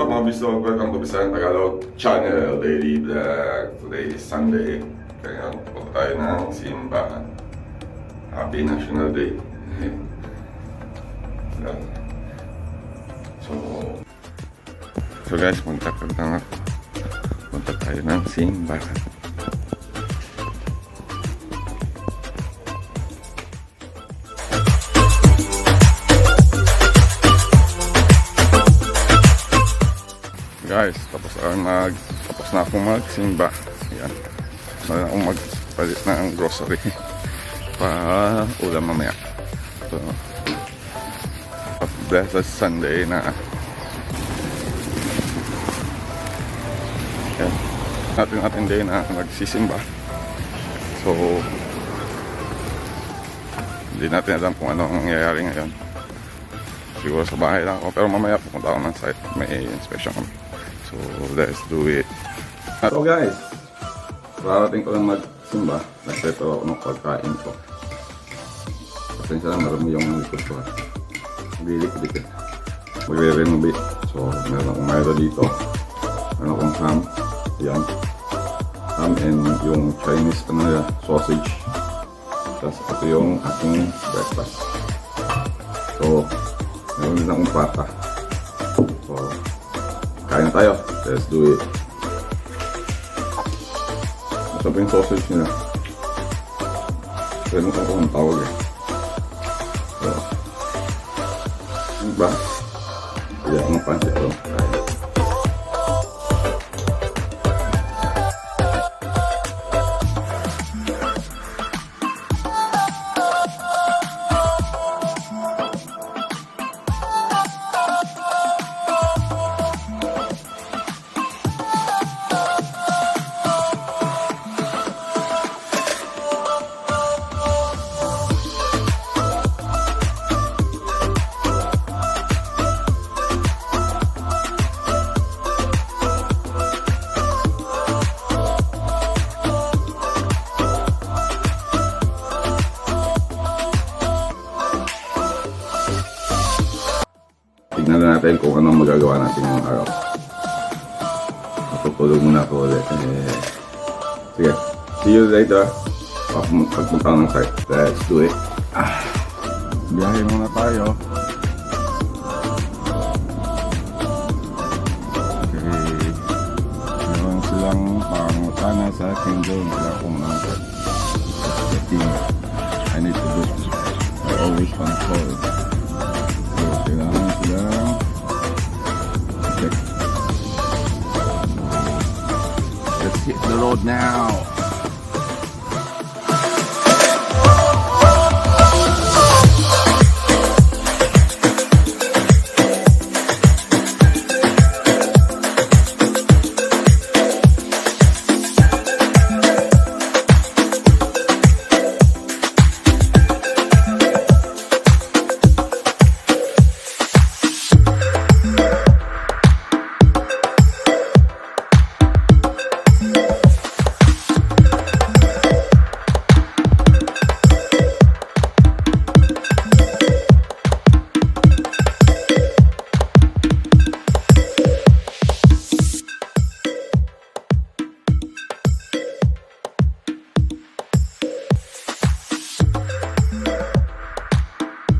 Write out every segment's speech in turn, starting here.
up mga VisLog? Welcome to Visayang Tagalog channel, daily vlog. Today is Sunday. Kaya punta tayo ng simbahan. Happy National Day. So guys, punta tayo ng simbahan. Guys, tapos na akong magsimba. Ayan. Na akong magpalit na ang grocery para ulam mamaya. So, blessed Sunday na. Ayan. Natin day na nagsisimba. So, hindi natin alam kung ano ang nangyayari ngayon. Siguro sa bahay lang ako, pero mamaya pupunta ako ng site. May inspection kami. So, let's do it. So guys, parating ko lang magsimba. Nagpreto ako ng pagkain ko. Pasensya lang, marami yung likod ko. Bilik-bilik. Magre-renovate. So, meron akong mayroon dito. Meron akong ham. Yan. Ham and yung Chinese sausage. Tapos ito yung ating breakfast. So, meron din akong pata. So, kain na tayo. Let's do it. Masarap yung sausage nila. Kaya masarap ko ang tawag eh. So, ano ba? Kaya ang pansit ko. Kain. Tignan natin kung anong magagawa natin ngayong araw. Matutulog muna ako ulit. Sige, see you later. Pagpunta ng site. Let's do it. Biyahe muna tayo. Okay. Meron silang pangutana sa akin doon. Kaya kung I need to do. I always control. Kailangan silang check. Let's hit the road now.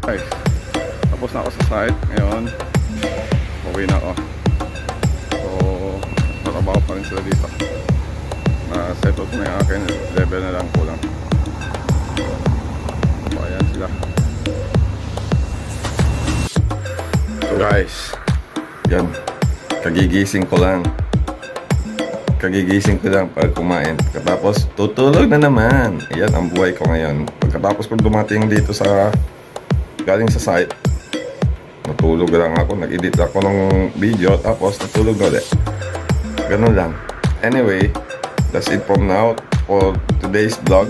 Okay, tapos na ako sa site ngayon. Okay na ako. So, nakabaho pa rin sila dito. Na-set out na yung akin. Level na lang kulang. So, ayan sila. So guys, yan. Kagigising ko lang pag kumain. Tapos tutulog na naman. Yan ang buhay ko ngayon. Pagkatapos ko dumating dito galing sa site, natulog lang ako, nag-edit ako ng video, tapos natulog na ulit. Ganun lang. Anyway, that's it from now for today's vlog.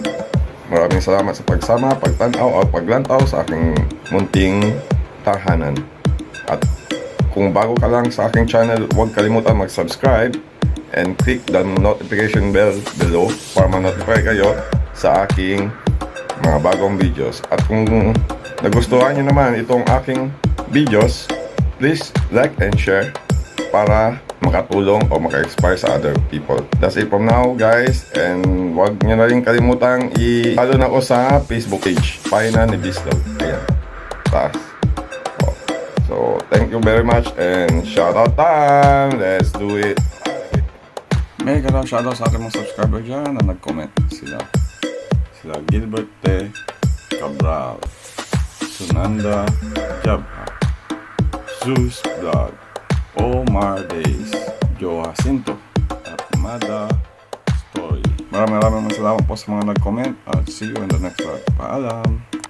Maraming salamat sa pagsama, pagtanaw, o paglantaw sa aking munting tahanan. At kung bago ka lang sa aking channel, huwag kalimutan mag-subscribe and click the notification bell below para ma-notify kayo sa aking mga bagong videos. At kung nagustuhan nyo naman itong aking videos, please like and share. para makatulong o maka-expire sa other people. That's it from now, guys. And wag nyo na rin kalimutang i-follow na ako sa Facebook page. Pahina ni VisLog. Ayan. Taas. So, thank you very much and shoutout time! Let's do it! Mega lang shoutout sa aking mga subscriber dyan na nag-comment. Sila Gilbert T. Cabral, Sunanda Jabha, Zeus Vlog, Omar Days, Joacinto, at Mada Story. Maraming salamat po sa mga nag-comment at see you in the next vlog. Paalam!